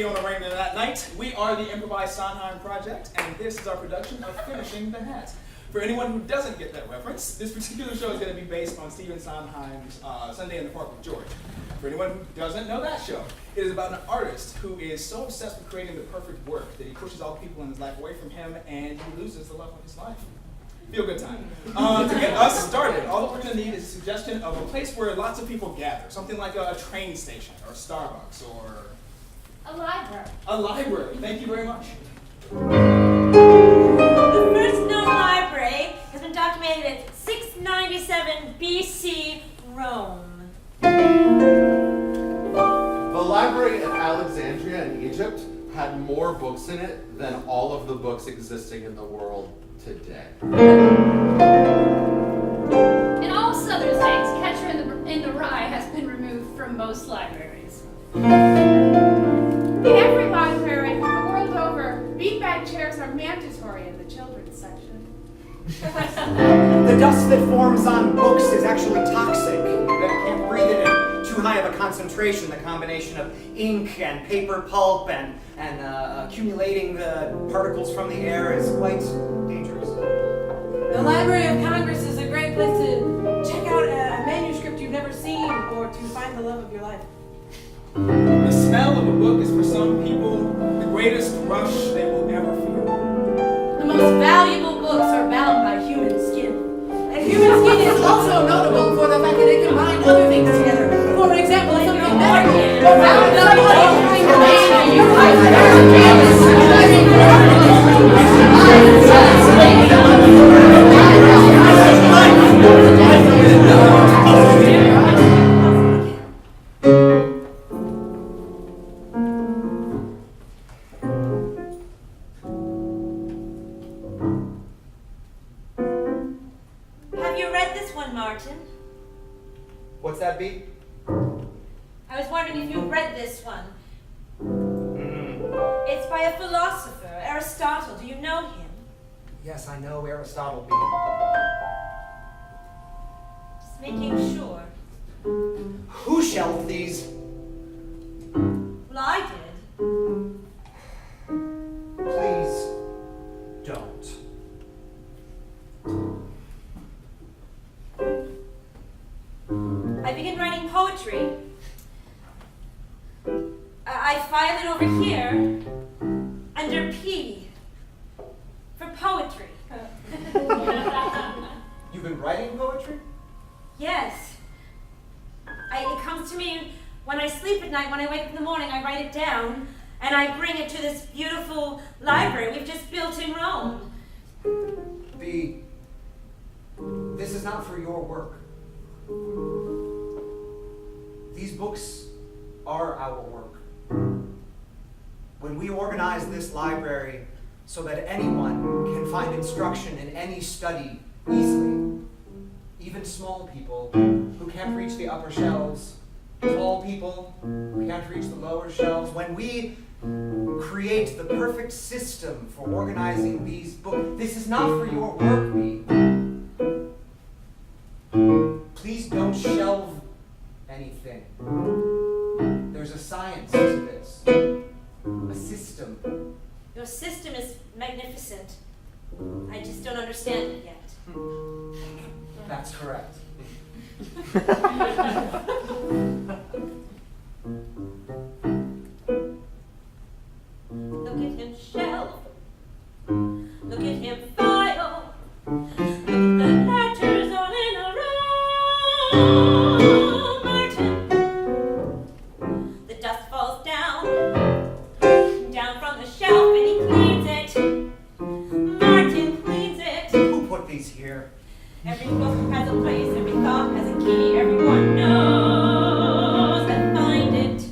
on the rain that night. We are the Improvised Sondheim Project, and this is our production of Finishing the Hat. For anyone who doesn't get that reference, this particular show is going to be based on Stephen Sondheim's Sunday in the Park with George. For anyone who doesn't know that show, it is about an artist who is so obsessed with creating the perfect work that he pushes all the people in his life away from him, and he loses the love of his life. Feel good time. To get us started, all that we're going to need is a suggestion of a place where lots of people gather. Something like a train station, or Starbucks, or... a library. A library. Thank you very much. The first known library has been documented at 697 BC Rome. The library at Alexandria in Egypt had more books in it than all of the books existing in the world today. In all southern states, Catcher in the Rye has been removed from most libraries. In every library, the world over, beanbag chairs are mandatory in the children's section. The dust that forms on books is actually toxic. You can't breathe it in too high of a concentration. The combination of ink and paper pulp and accumulating the particles from the air is quite dangerous. The Library of Congress is a great place to check out a manuscript you've never seen or to find the love of your life. The smell of a book is for some people the greatest rush they will ever feel. The most valuable books are bound by human skin. And human skin is also notable for the fact that it can bind other things together. For example, something medical or bound up by What's that, B? I was wondering if you read this one. It's by a philosopher, Aristotle. Do you know him? Yes, I know Aristotle, B. Just making sure. Who shelved these? Well, I did. Please don't. I begin writing poetry. I file it over here under P for poetry. You've been writing poetry? Yes. It comes to me when I sleep at night. When I wake up in the morning, I write it down and I bring it to this beautiful library we've just built in Rome. B, this is not for your work. These books are our work. When we organize this library so that anyone can find instruction in any study easily, even small people who can't reach the upper shelves, tall people who can't reach the lower shelves, when we create the perfect system for organizing these books, this is not for your work, B. Please don't shelve anything. There's a science to this, a system. Your system is magnificent. I just don't understand it yet. That's correct. Look at him shelve. Look at him file. Look at the letters all in a row. Martin. The dust falls down from the shelf, and he cleans it. Martin cleans it. Who put these here? Every book has a place, every thought has a key, everyone knows and find it.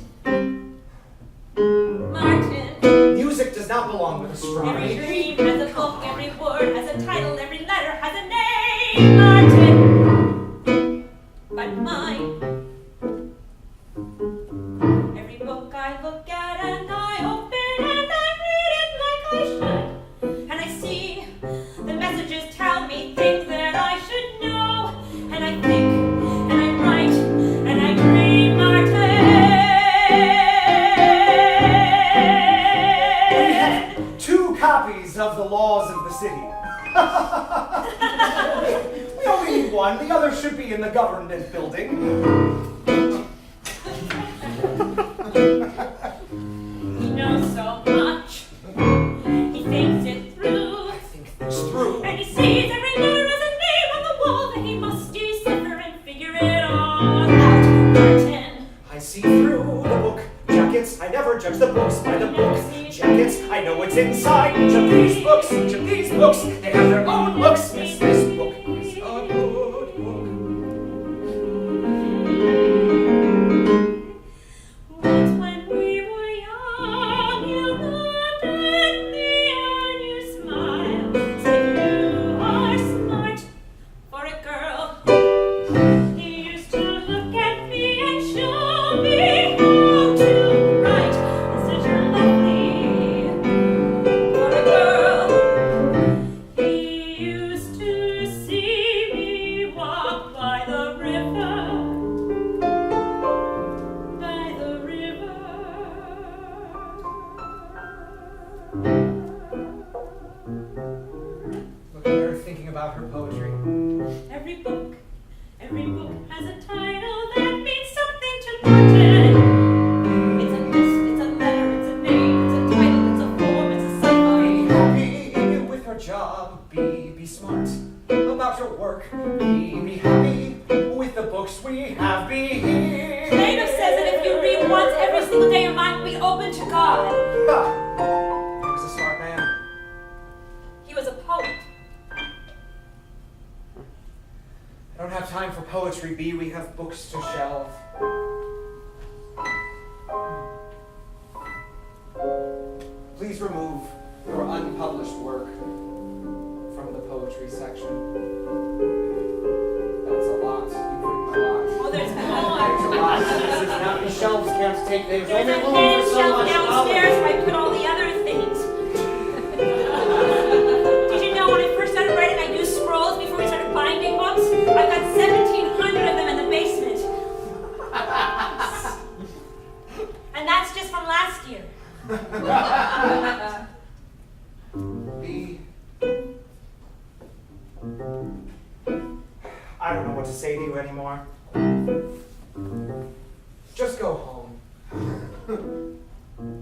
Martin. Music does not belong with Every astronomy. dream has a book, every word has a title, every letter has a name, Martin. But mine. Every book I look at and I open and I read it like I should. And I see the messages tell me things that I should know. And I think and I write and I dream, Martin. city. We only need one. The other should be in the government building. He knows so much. He thinks it through. I think this through. And he sees every letter as a name on the wall that he must decipher and figure it all out. Martin. I see through the book jackets. I never judge the books by the book jackets. I know what's inside each of these books. Each of these books, they have their own looks. Yes, this book is a good book. Once when we were young, you looked at me and you smiled. Said you are smart for a girl. You used to look at me and show me how to write. Said you're lovely for a girl. He used to see me walk by the river. By the river. Look at her thinking about her poetry. Every book has a title that means something to Martin. It's a list, it's a letter, it's a name, it's a title, it's a form, it's a Be sci-fi. happy with her job. Be smart about your work. Be happy with the books we have. Be Plato says that if you read once every single day, your mind will be open to God. Ha! He was a smart man. He was a poet. I don't have time for poetry, B. We have books to shelve. Please remove your unpublished work from the poetry section. That's a lot. You've written a lot. Oh, there's There's a more. lot. Now these shelves can't take. There's There's only a room hidden for so shelf much downstairs knowledge. where I put all the other things. Did you know when I first started writing, I used scrolls before we started binding books? I've got 1,700 of them in the basement. And that's just from last year. B. I don't know what to say to you anymore. Just go home.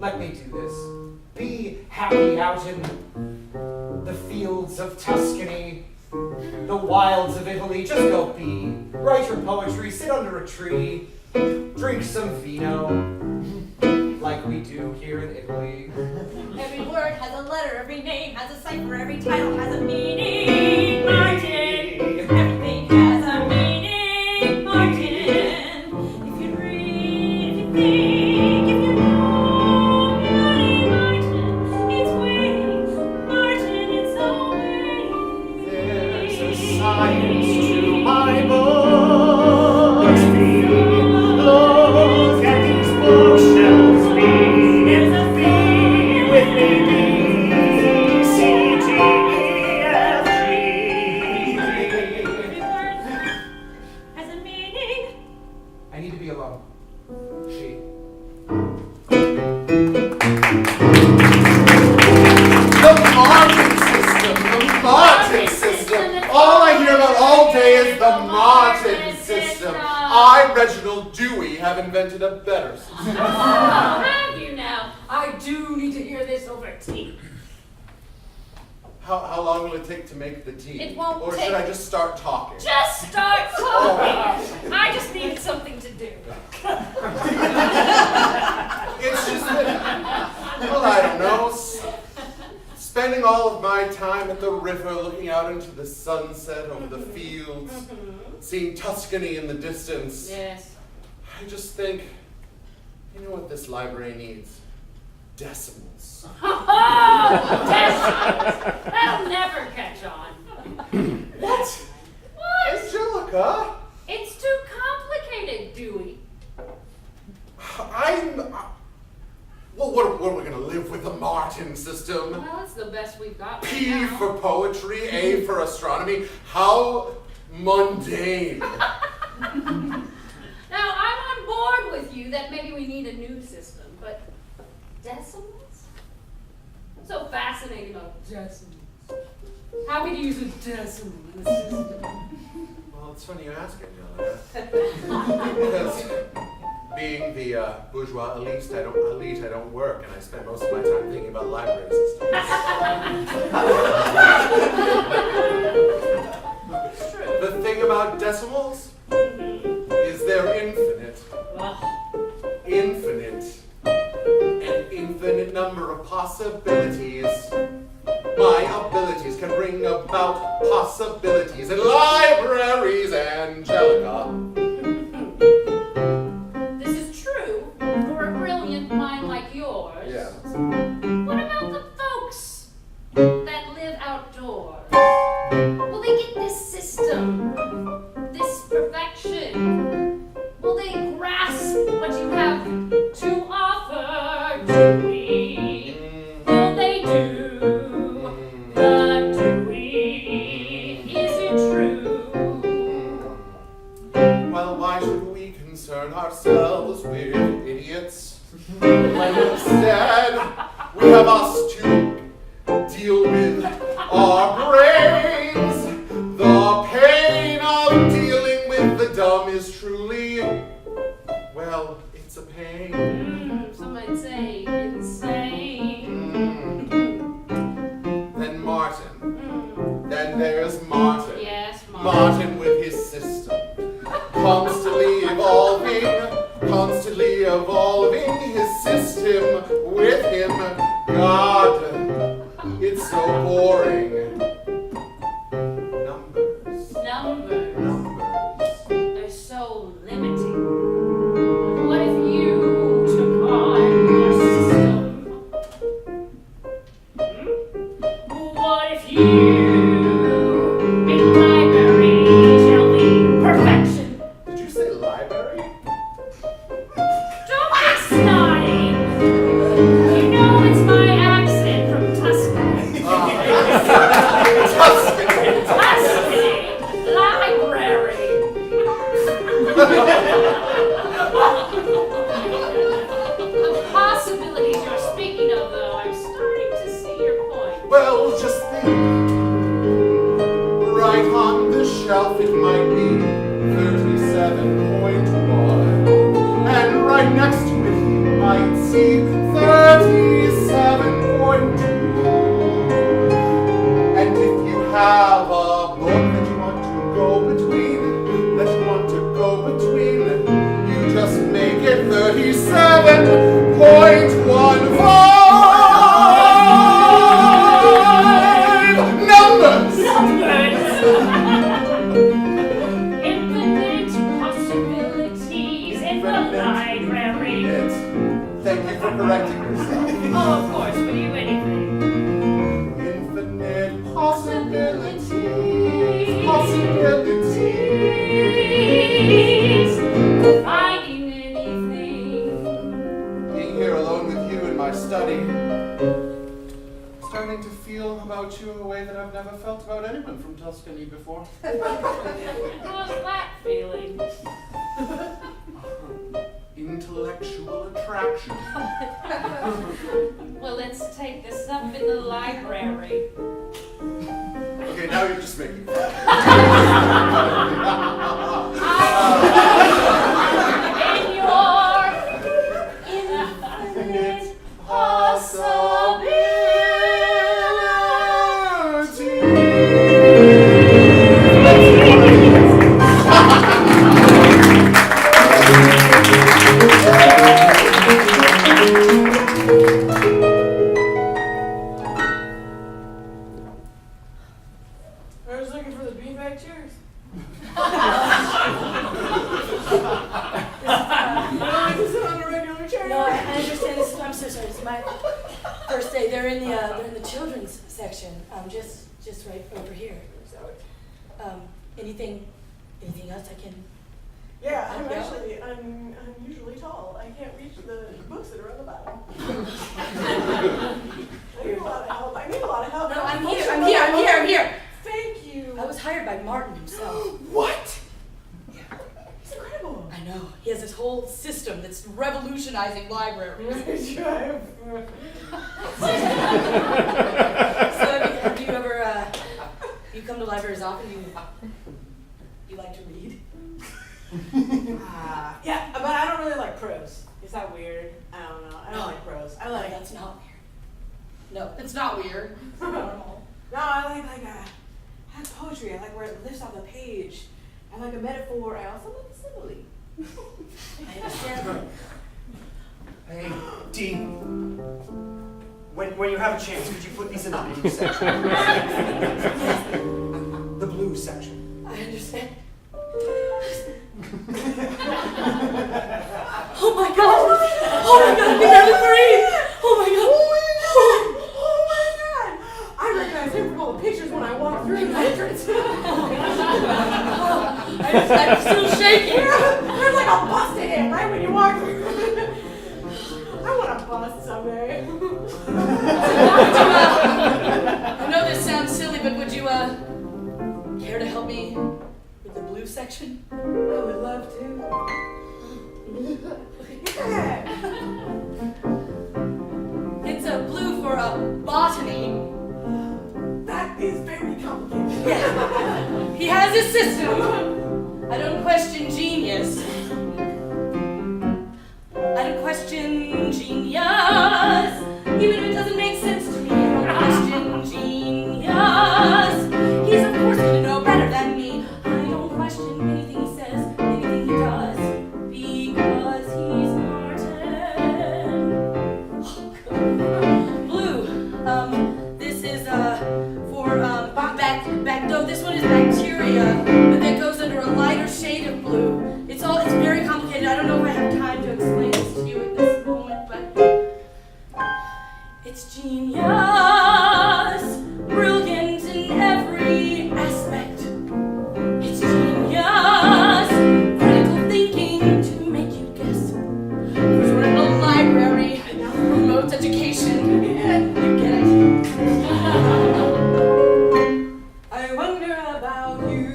Let me do this. Be happy out in the fields of Tuscany, the wilds of Italy. Just go be. Write your poetry, sit under a tree, drink some vino, like we do here in Italy. Every word has a letter, every name has a cipher, every title has a meaning. Martin, everything has a meaning. Martin, if you read, if you think, if you know, Bloody Martin, it's waiting. Martin, it's always There's a science to my books. Look at these bookshelves. Be with me. B, C, D, E, F, G. every word has a meaning. I need to be alone. She. The Martin system! The Martin system! All I hear about all day is the Martin system. I, Reginald Dewey, have invented a better system. Oh, have you now? I do need to hear this over tea. How long will it take to make the tea? It won't Or take- should I just start talking? Just start talking. I just needed something to do. It's just that, well, I don't know, spending all of my time at the river, looking out into the sunset over the fields, seeing Tuscany in the distance. Yes. I just think, you know what this library needs? Decimals. Decimals. That'll never catch on. What? What? Angelica? It's too complicated, Dewey. Well, what are we gonna live with the Martin system? Well, it's the best we've got right P now. for poetry, A for astronomy. How mundane. Now, I'm on board with you that maybe we need a new system, but decimals? What's so fascinating about decimals? How could you use a decimal in the system? Well, it's funny you ask it, Because being the bourgeois elite, I don't work, and I spend most of my time thinking about library systems. The thing about decimals is they're infinite. Infinite. An infinite number of possibilities. My abilities can bring about possibilities in libraries, Angelica. This is true for a brilliant mind like yours. Yeah. What about the folks that live outdoors? Will they get this system, this perfection? Will they grasp what you have to offer? Do we? Will they do the doing? Is it true? Well, why should we concern ourselves with idiots when instead we have us to deal with our brains? The pain of dealing with the dumb is truly, well, it's a pain. Some might say insane. Then Martin. Then there's Martin. Yes, Martin with his system. Constantly evolving his system with him. God, it's so boring. Numbers. They're so limiting. What if you took on your system? What if you made a library, Selvey? Perfection. Did you say library? Don't be snotty. You know it's my accent from Tuscany. Tuscany. Tuscany. Library. The possibilities you're speaking of, though, I'm starting to see your point. Well, just think. Right on the shelf it might be 37.1. And right next to it you might see 37.2. And if you have a book that you want to go between, you just make it 37.15. Numbers! Infinite possibilities in the library. Thank you for correcting yourself. Oh, of course, for you anything. Infinite possibilities. Finding anything. Being here alone with you in my study, starting to feel about you in a way that I've never felt about anyone from Tuscany before. How's that feeling? Intellectual attraction. Well, let's take this up in the library. Okay, now you're just making fun. In your infinite I was looking for the beanbag chairs. No, I understand this. I'm so sorry. It's my first day. They're in the children's section. Just right over here. Anything else I can? Yeah, I'm usually tall. I can't reach the books that are on the bottom. I need a lot of help. No, I'm here. Thank you. I was hired by Martin himself. What? Yeah. It's incredible. I know. He has this whole system that's revolutionizing libraries. So So have you ever You come to libraries often? You like to read? Yeah, but I don't really like prose. Is that weird? I don't know. I don't like prose. I like. That's not weird. No, it's not weird. It's normal. No, I like poetry. I like where it lifts off the page. I like a metaphor. I also like a simile. I understand. Hey, Dee. When you have a chance, could you put these in the blue section? The blue section. I understand. Oh my god! Oh my god, we never breathe! Oh my god! Oh my god! I recognize him from all the pictures when I walk through the entrance. I'm still shaking! There's like a bust to him right when you walk through. I want a bust someday. I know this sounds silly, but would you, care to help me with the blue section? I would love to. Yeah. It's a blue for botany. That is very complicated. Yeah. He has his system. I don't question genius. I don't question genius. Even if it doesn't make sense to me, I don't question genius. He's of course going to know better than me. I don't question anything he says, anything he does, because he's Martin. Blue. This is for no, this one is bacteria, but that goes under a lighter shade of blue. It's very complicated. I don't know if I have time to explain this to you at this moment, but it's genius, brilliant in every aspect. It's genius, critical thinking to make you guess. Because we're in a library, promotes education. You get it. I wonder about you.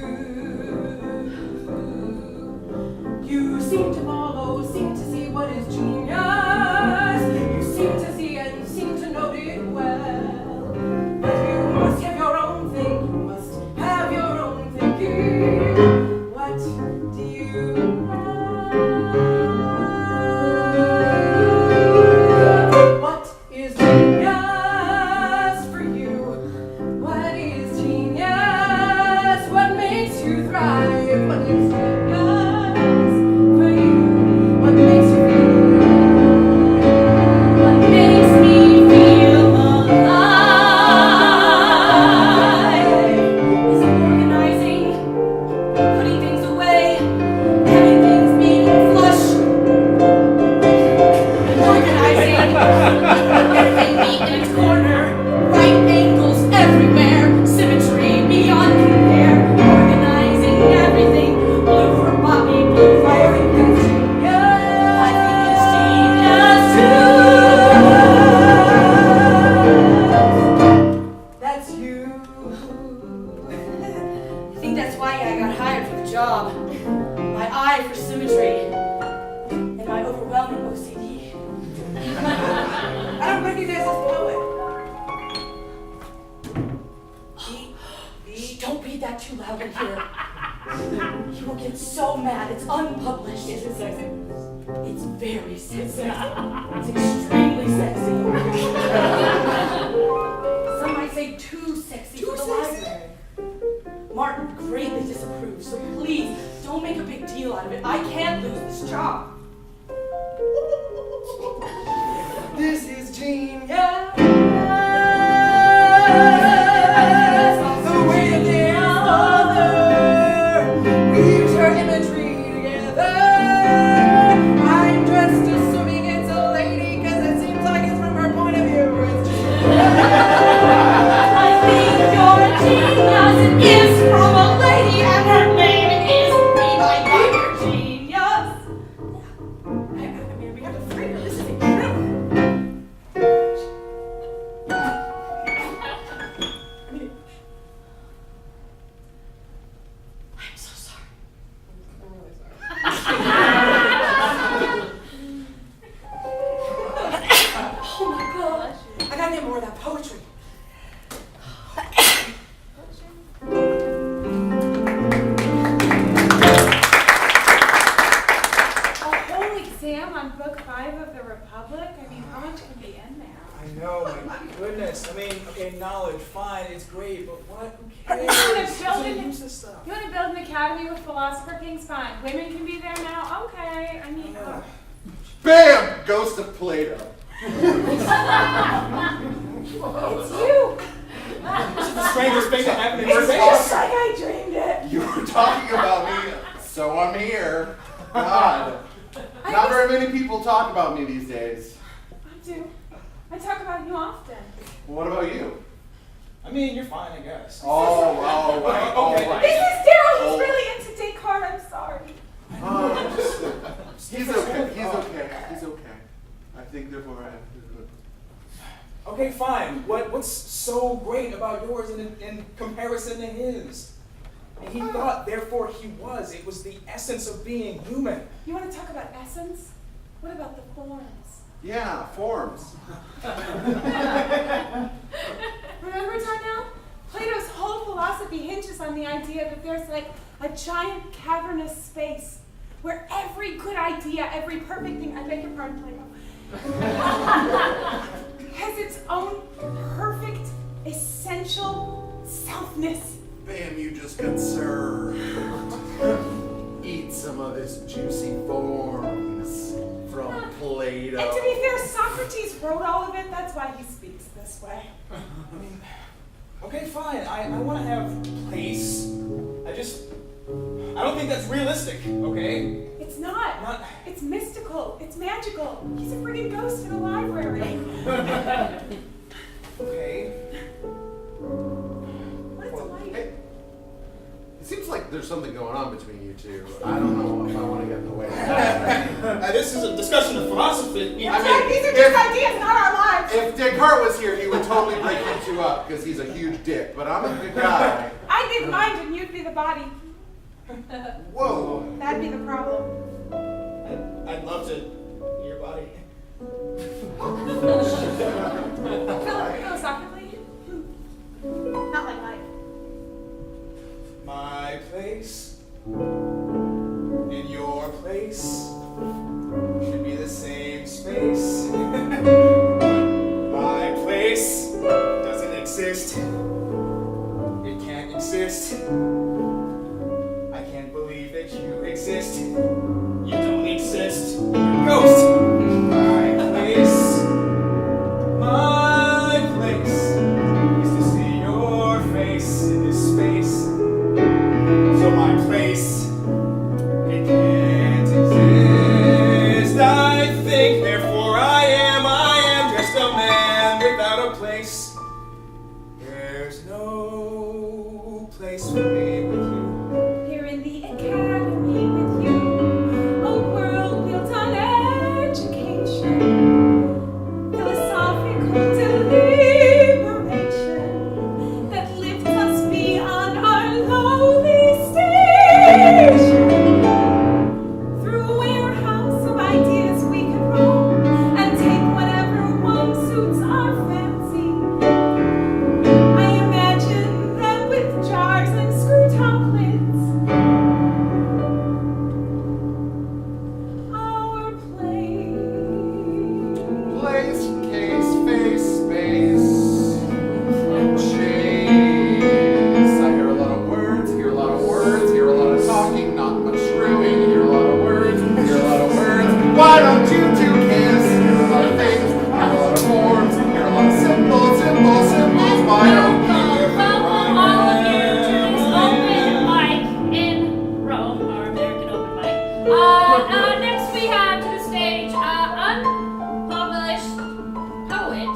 You seem to follow, seem to see what is genius. You seem to see and seem to note it well. But you must have your own thing. You must have your own thinking. What do you have? What is genius for you? What is genius? What makes you thrive? What is genius for you? What makes you feel? What makes me feel alive is organizing, putting things away, having things being flush, organizing, everything neat in its corner, right angles everywhere, symmetry beyond compare, organizing everything, blue for Bobby, blue for everything. I think it's genius too. That's you. I think that's why I got hired for the job. My eye for symmetry and my overwhelming OCD. I don't recognize this poet. Shh, don't read that too loud in here. He will get so mad. It's unpublished. Is it sexy? It's very sexy. It's sexy. It's extremely sexy. Some might say too sexy for the library. Martin greatly disapproves, so please don't make a big deal out of it. I can't lose this job. This is genius. The way the other weaves her imagery together. I'm just assuming it's a lady because it seems like it's from her point of view. It's I think your genius is from a lady and her name is me. My God, you're genius. I mean, we have to free her. This isn't true. I'm so sorry. I'm really sorry. Oh my God. I gotta get more of that poetry. public? I mean, how much can be in there? I know, my goodness. I mean, okay, knowledge, fine, it's great, but what? Who cares? You wanna Just build don't an- use this stuff. You want to build an academy with philosopher kings? Fine. Women can be there now? Okay. I mean, Bam! Ghost of Plato. it's you! This is the strangest thing that happened in your It's face. just like I dreamed it! You were talking about me, so I'm here. God. Not very many people talk about me these days. I do. I talk about you often. What about you? I mean, you're fine, I guess. Oh, right. This is Daryl. He's really into Descartes. I'm sorry. He's okay. He's okay. I think therefore I have to do it. Okay, fine. What's so great about yours in comparison to his? And he thought, therefore he was. It was the essence of being human. You want to talk about essence? What about the forms? Yeah, forms. Remember, Darnell? Plato's whole philosophy hinges on the idea that there's like a giant cavernous space where every good idea, every perfect thing, I beg your pardon, Plato, has its own perfect, essential selfness. Bam, you just got served. Eat some of this juicy forms from Plato. And to be fair, Socrates wrote all of it. That's why he speaks this way. I mean, okay, fine. I want to have place. I don't think that's realistic, okay? It's not. It's mystical. It's magical. He's a friggin' ghost in a library. Okay. What is a light? Hey, it seems like there's something going on between you two. I don't know if I want to get in the way. This is a discussion of philosophy. These are just ideas, not our lives. If Descartes was here, he would totally break you two up because he's a huge dick. But I'm a good guy. I'd be the mind and you'd be the body. Whoa. That'd be the problem. I'd love to be your body. Philosophically, not like life. My place and your place should be the same space. My place doesn't exist. It can't exist. I can't believe that you exist. You don't exist. You're a ghost. My place is to see your face in this space. So my place, it can't exist. I think, therefore I am just a man without a place. There's no place for me with you. Here in the academy with you, a world built on education, philosophical deliberation that lifts us beyond our lowly station. Through a warehouse of ideas we can roam and take whatever one suits our fancy. I imagine them with jars and screw top lids. Our place. Place, case, face, space. Chase. I hear a lot of words, hear a lot of words, hear a lot of talking, not much screwing, hear a lot of words, hear a lot of words. Why don't you two kiss? Hear a lot of things, hear a lot of forms, hear a lot of symbols. Why don't you? Welcome all of you to this open mic in Rome, our American open mic. Next we have to the stage unpublished poet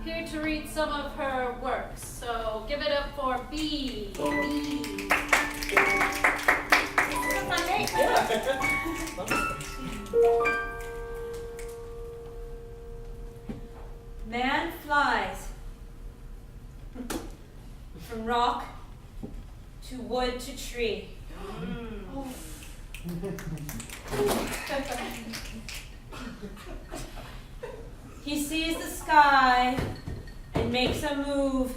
here to read some of her works. So give it up for B. Man flies from rock to wood to tree. He sees the sky and makes a move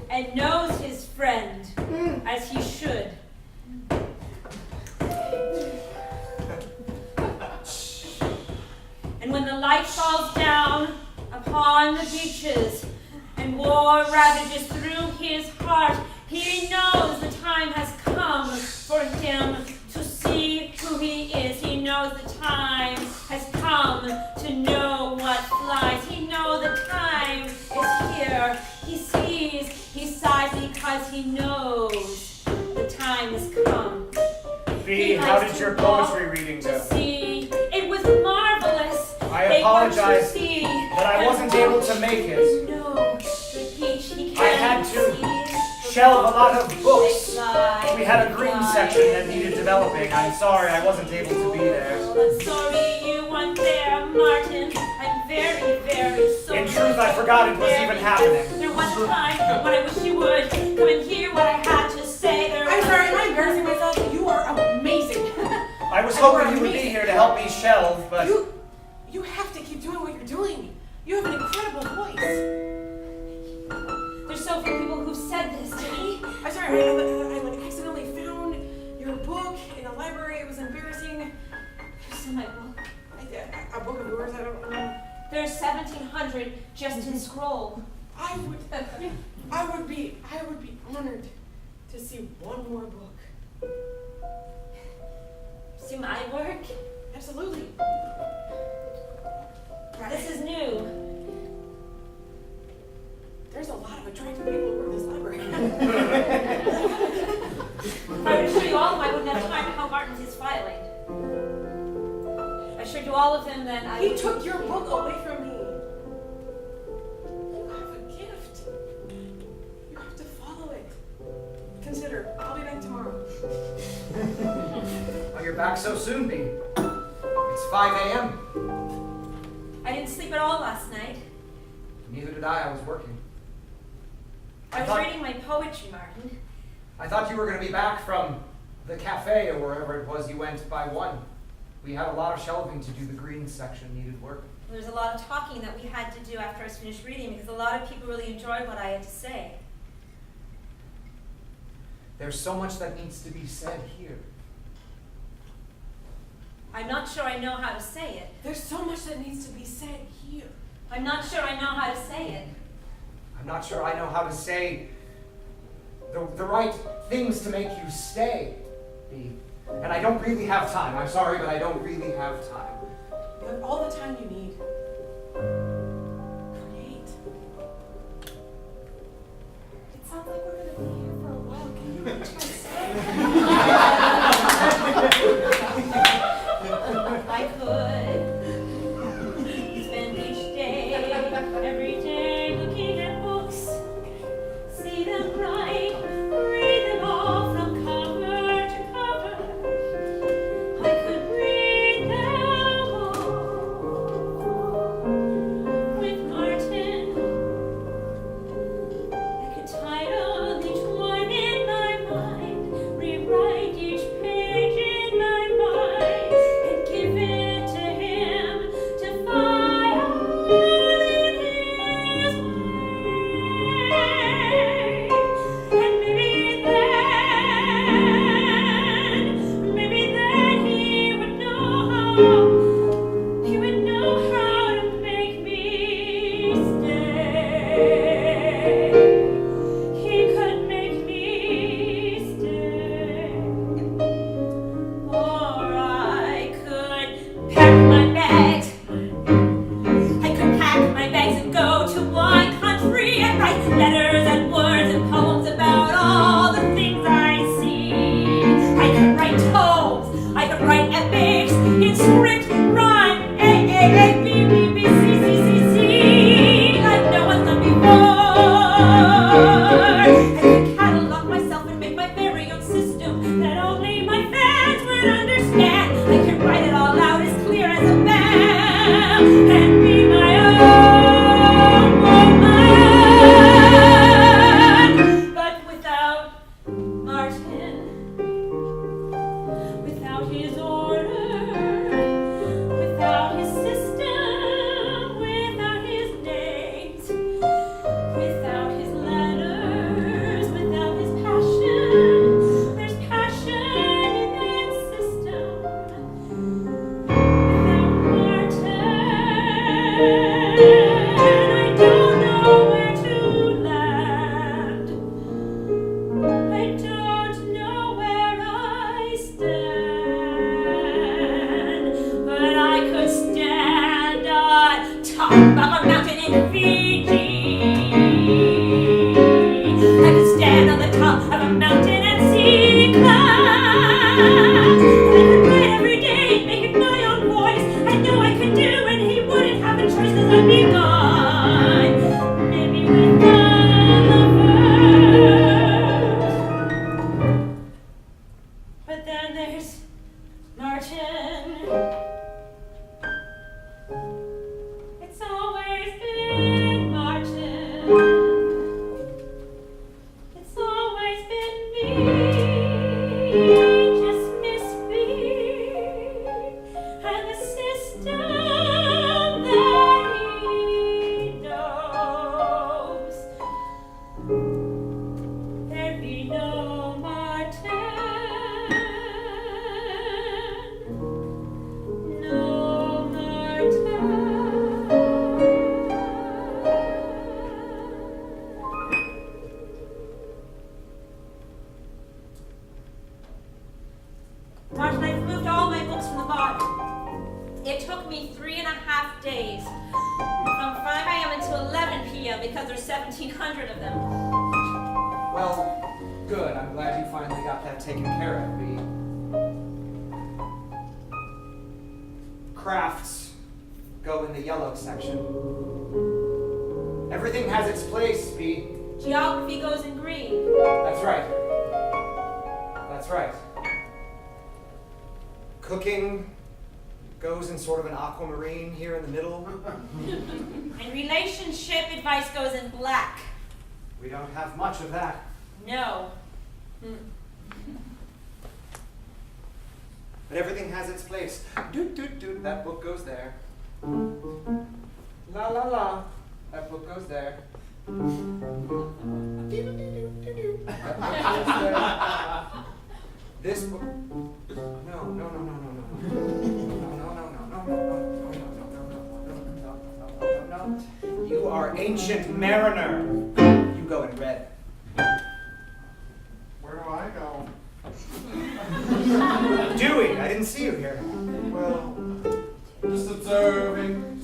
and knows his friend as he should. And when the light falls down upon the beaches and war ravages through his heart, he knows the time has come for him to see who he is. He knows the time has come to know what flies. He knows the time is here. He sees, he sighs because he knows the time has come. B, how did your poetry reading go? See, it was marvelous. I apologize, see, but I wasn't able to make it. No, the beach he I had to shelve a lot of books. We had a green section that needed developing. I'm sorry I wasn't able to be there. I'm sorry you weren't there, Martin. I'm very, very sorry. In truth, I forgot it was even happening. There was a time when I wish you would come and hear what I had to say. I'm sorry, am I embarrassing myself? You are amazing. I was hoping you would be here to help me shelve, but... You have to keep doing what you're doing. You have an incredible voice. There's so few people who've said this to me. I'm sorry, I accidentally found your book in a library. It was embarrassing. Who's in my book? A book of yours, I don't know. There's 1,700 just in scroll. I would be honored to see one more book. See my work? Absolutely. This is new. There's a lot of attractive people who work in this library. If I were to show you all of them, I wouldn't have time to help Martin's his filing. If I showed you all of them, then He took your book away from me. You have a gift. You have to follow it. Consider, I'll be back tomorrow. Oh, you're back so soon, B. It's 5 a.m. I didn't sleep at all last night. Neither did I was working. I was reading my poetry, Martin. I thought you were going to be back from the cafe or wherever it was you went by 1. We had a lot of shelving to do. The green section needed work. There's a lot of talking that we had to do after I was finished reading because a lot of people really enjoyed what I had to say. There's so much that needs to be said here. I'm not sure I know how to say it. There's so much that needs to be said here. I'm not sure I know how to say it. I'm not sure I know how to say the right things to make you stay, B. And I don't really have time. I'm sorry, but I don't really have time. You have all the time you need. Create. It sounds like we're going to be here for a while. Can you reach my I could spend each day, every day, looking at books, see them right, read them all from cover to cover. I could read them all with Martin. I could title each one in my mind, rewrite each page in my mind, and give it to him to file in his way. And maybe then he would know how to make me stay. He could make me stay. Or I could pack my bags. I could pack my bags and go to one country and write letters and words and poems about all the things I see. I could write tomes. I could write epics in strict rhyme. A, A, A, B, B, B, C, C, C, C. Like no one's done before. I could catalog myself and make my very own system that only my fans would understand. I could write it all out as clear as a bell and be my own woman. But without Martin, without his order, without his system, without his names, without his letters, without his passion. There's passion in that system. Without Martin, I don't know where to land. I don't know where I stand. But I could stand on top of a mountain in Fiji. I could stand on the top of a mountain and see clouds. I could write every day, make it my own voice. I know I could do, and he wouldn't have a choice, 'cause I'd be gone. Maybe with all of her. But then there's Martin. It's always been Martin. It's always been me, just Miss B, and the system that he knows. There'd be no Martin, no Martin. Martin, I've moved all my books from the bottom. It took me 3.5 days. From 5 a.m. until 11 p.m. because there's 1,700 of them. Well, good. I'm glad you finally got that taken care of. The crafts go in the yellow section. Everything has its place, B. Geography goes in green. That's right. That's right. Cooking goes in sort of an aquamarine here in the middle. And relationship advice goes in black. We don't have much of that. No. But everything has its place. Doot, doot, doot. That book goes there. La, la, la. That book goes there. This book. No. You are ancient mariner. You go in red. Where do I go? Dewey, I didn't see you here. Well, just observing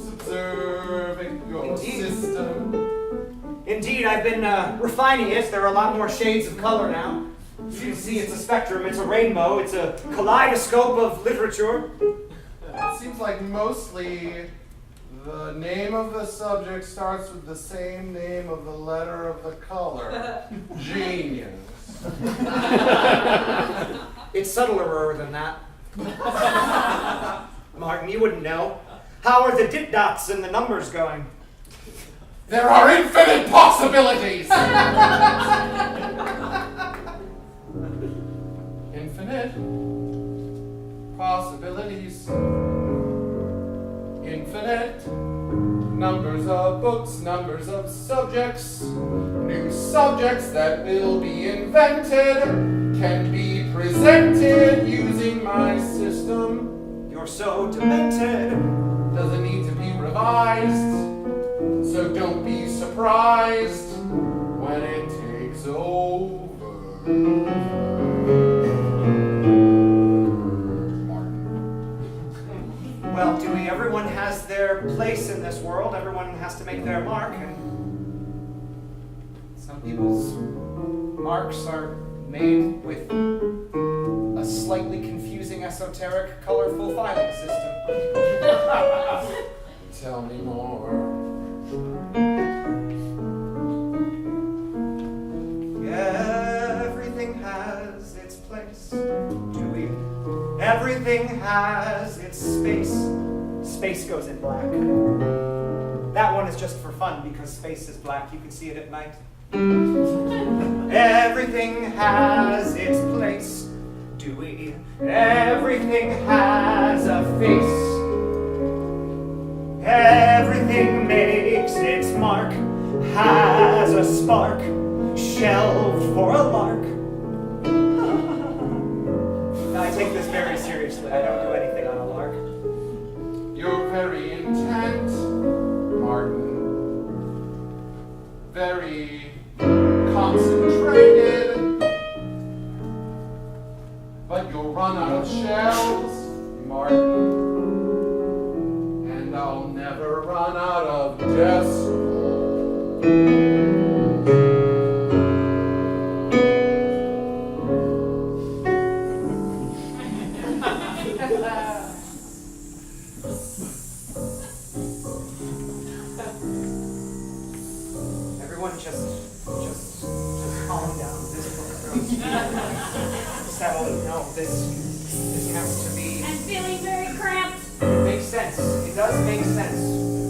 your Indeed. system. Indeed, I've been refining it. There are a lot more shades of color now. You can see it's a spectrum, it's a rainbow, it's a kaleidoscope of literature. It seems like mostly the name of the subject starts with the same name of the letter of the color. Genius. It's subtler than that. Martin, you wouldn't know. How are the dip dots and the numbers going? There are infinite possibilities! Infinite possibilities. Infinite numbers of books, numbers of subjects. New subjects that will be invented can be presented using my system. You're so demented. Doesn't need to be revised. So don't be surprised when it takes over. Martin. Well, Dewey, everyone has their place in this world. Everyone has to make their mark. And some people's marks are made with a slightly confusing, esoteric, colorful filing system. Tell me more. Everything has its place, Dewey. Everything has its space. Space goes in black. That one is just for fun because space is black. You can see it at night. Everything has its place, Dewey. Everything has a face. Everything makes its mark, has a spark, shelved for a lark. I take this very seriously. I don't do anything on a lark. You're very intent never run out of decibel. Everyone just calm down. This book settle. No, this has to be. I'm feeling very cramped. It makes sense. It does make sense.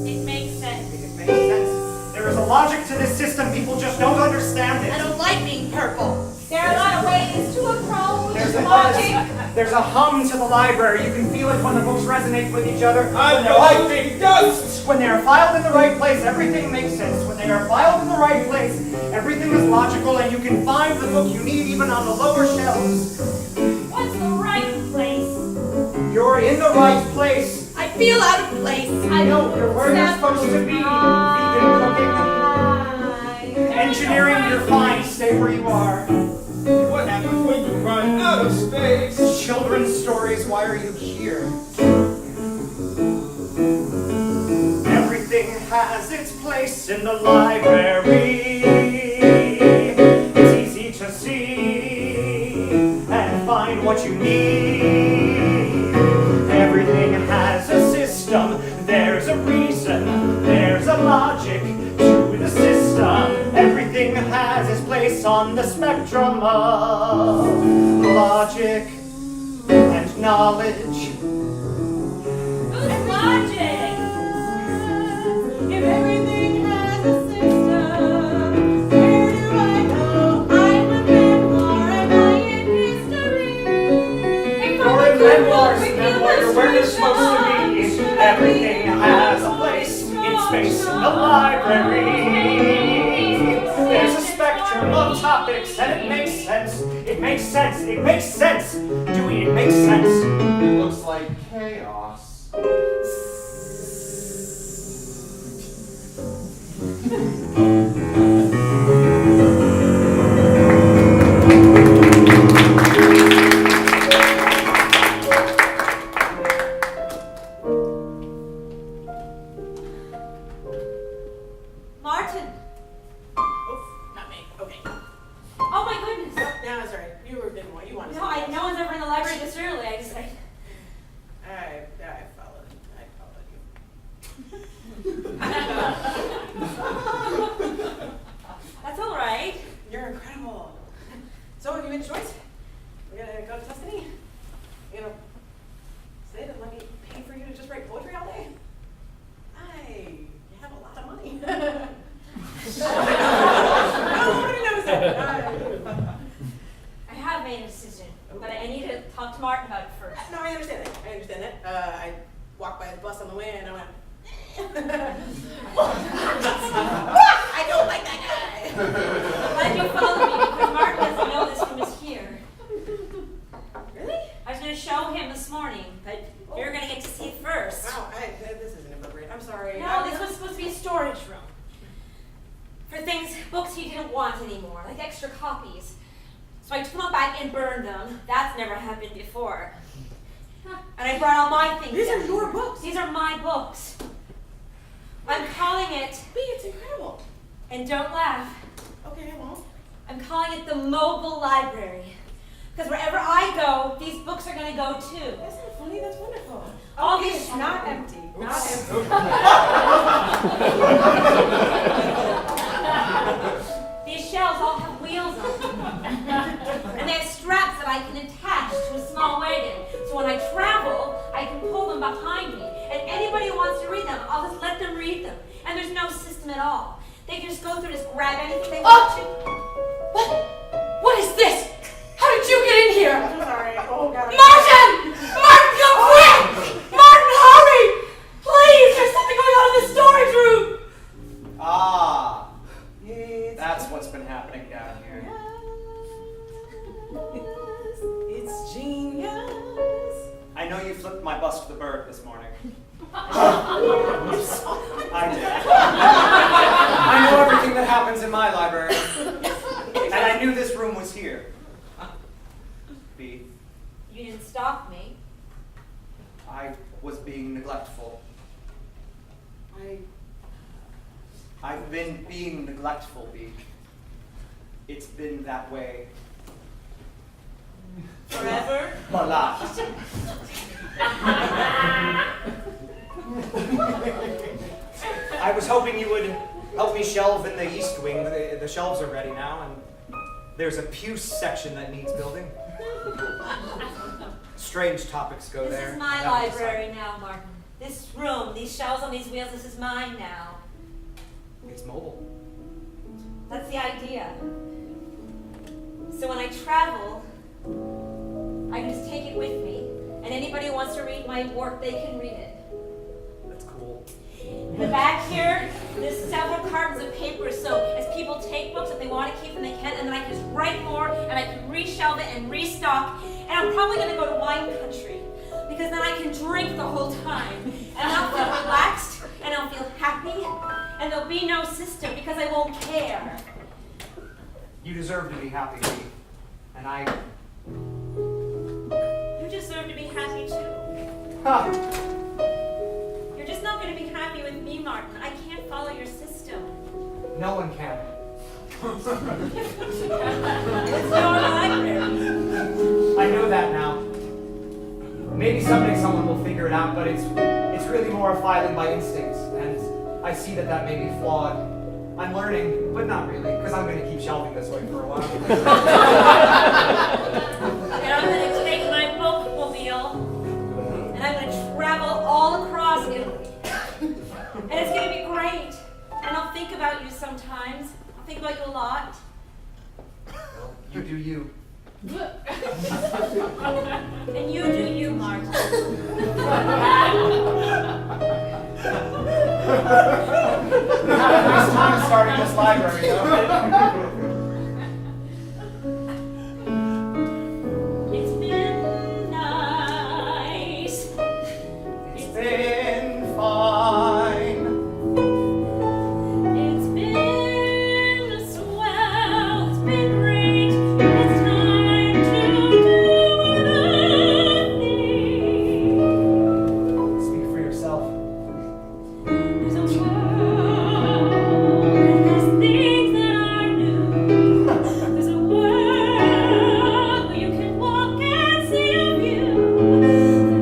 It makes sense. It makes sense. There is a logic to this system. People just don't understand it. I don't like being purple. There are a lot of ways to approach There's a logic. buzz. There's a hum to the library. You can feel it when the books resonate with each other. I'm collecting dust! When they are filed in the right place, everything makes sense. When they are filed in the right place, everything is logical, and you can find the book you need even on the lower shelves. What's the right place? You're in the right place. I feel out of place. I know you're where you're supposed to be. Vegan cooking. Engineering, you're fine. Stay where you are. What happens when you run out of space? Children's stories, why are you here? Everything has its place in the library. It's easy to see and find what you need. Everything has a system. There's a reason. There's a logic to the system. Everything has its place on the spectrum of logic and knowledge. Who's logic? If everything has a system, where do I go? I'm a memoir, am I in history? If You're I'm in a good memoirs, book, memoir, you're where you're supposed to be. Everything has a place in space in the library. There's a spectrum of topics, and it makes sense. It makes sense. It makes sense. Dewey, it makes sense. It looks like chaos. Martin. Not me. Okay. Oh my goodness. No, it's all right. You were been what you wanted. No, no one's ever in the library this early. I followed you. That's all right. You're incredible. So have you made a choice? We're gonna go to Tuscany? You gonna sit and let me pay for you to just write poetry all day? You have a lot of money. Nobody knows that. I have made a decision, but I need to talk to Martin about it first. No, I understand that. I walked by the bus on the way and I went, I don't like that guy. Why did you follow me? Because Martin doesn't know this room is here. Really? I was going to show him this morning, but you're going to get to see it first. Wow, this isn't appropriate. I'm sorry. No, this was supposed to be a storage room. For things, books he didn't want anymore, like extra copies. So I took them all back and burned them. That's never happened before. And I brought all my things These down are your here. books. These are my books. I'm calling it, It's incredible. and don't laugh, Okay, I won't. I'm calling it the mobile library. Because wherever I go, these books are going to go too. That's not funny. That's wonderful. All Okay, these- it's not empty. Not empty. These shelves all have wheels on them. And they have straps that I can attach to a small wagon. So when I travel, I can pull them behind me. And anybody who wants to read them, I'll just let them read them. And there's no system at all. They can just go through, just grab anything they want to. What is this? How did you get in here? I'm sorry. Oh, God. Martin! Martin, come quick! Martin, hurry! Please, there's something going on in the storage room! Ah, that's what's been happening down here. It's genius. I know you flipped my bus to the bird this morning. I'm sorry. I did. I know everything that happens in my library. And I knew this room was here. B, You didn't stop me. I was being neglectful. I I've been being neglectful, Bee. It's been that way. Forever? Voila. I was hoping you would help me shelve in the East Wing. The shelves are ready now, and there's a pew section that needs building. Strange topics go there. This is my library now, Martin. This room, these shelves on these wheels, this is mine now. It's mobile. That's the idea. So when I travel, I can just take it with me, and anybody who wants to read my work, they can read it. That's cool. In the back here, there's several cartons of paper, so as people take books, if they want to keep them, they can, and then I can just write more, and I can reshelve it and restock, and I'm probably going to go to wine country, because then I can drink the whole time, and I'll feel relaxed, and I'll feel happy, and there'll be no system, because I won't care. You deserve to be happy, Bee. And I... You deserve to be happy too. Ha! You're just not going to be happy with me, Martin. I can't follow your system. No one can. It's your library. I know that now. Maybe someday someone will figure it out, but it's really more a filing by instincts, and I see that may be flawed. I'm learning, but not really, because I'm going to keep shelving this way for a while. And I'm going to take my bookmobile, and I'm going to travel all across Italy. And it's going to be great. And I'll think about you sometimes. I'll think about you a lot. Well, you do you. And you do you, Martin. First time starting this library, though. It's been nice. It's been fine. It's been swell. It's been great. It's time to do nothing. Speak for yourself. There's a world that has things that are new. There's a world where you can walk and see a view.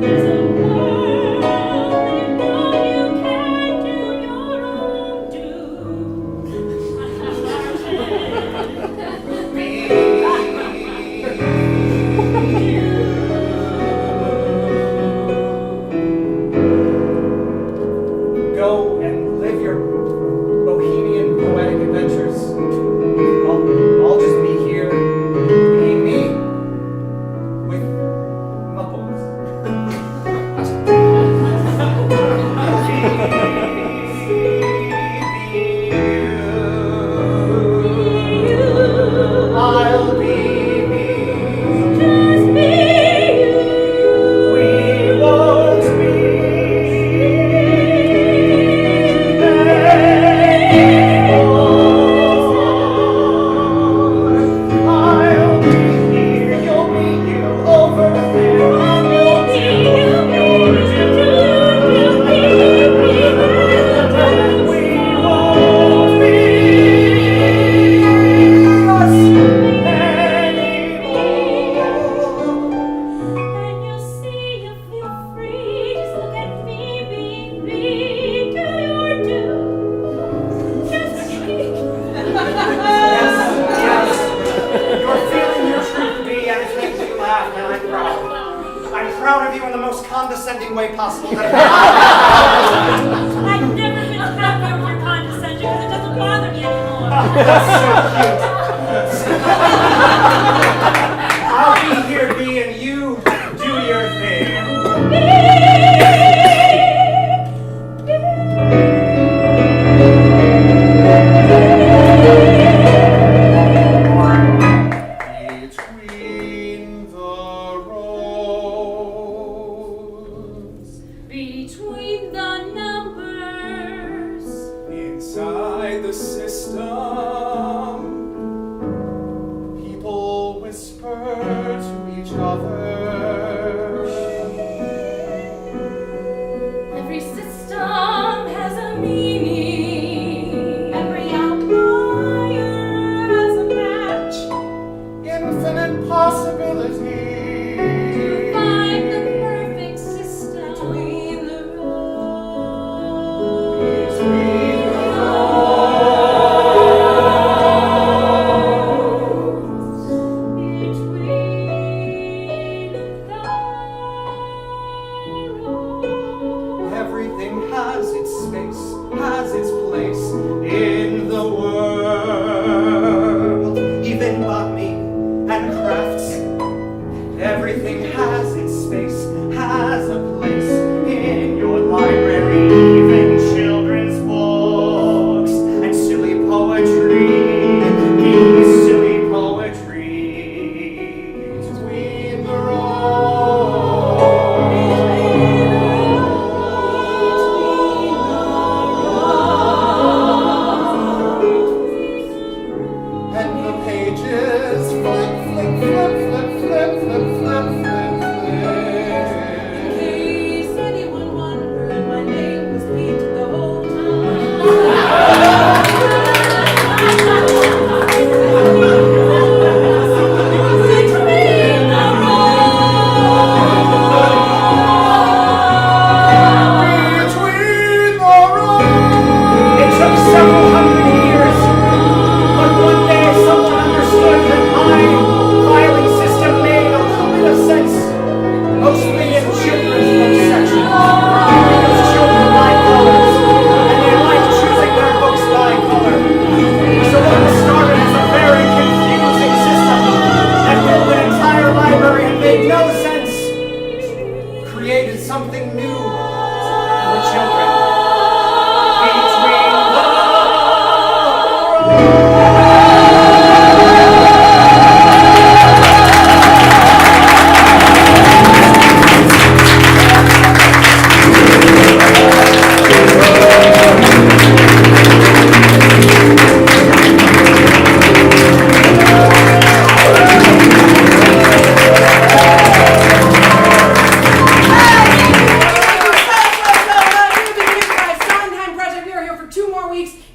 There's a world where you know you can do your own Go and live your bohemian poetic adventures. I'll just be here, being me, with my books. I'll be me. Just be you. We won't be anymore. I'll be here, you'll be you over there. I'll be we won't be us anymore. And you'll see you feel free. Just look at me being me. Do your do. Just be. Yes, you're feeling your truth, Bee, and it's making you laugh, and I'm proud. I'm proud of you in the most condescending way possible. I've never been happier with your condescension because it doesn't bother me anymore. That's so cute. I'll be here, Bee, and you do your thing. Between the rows, Between the numbers, Inside the system, people whisper to each other. every system has a meaning.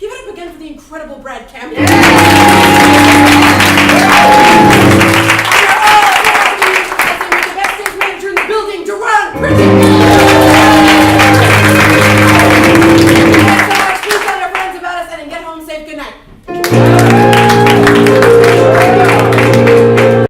Give it up again for the incredible Brad Kemp. Yeah!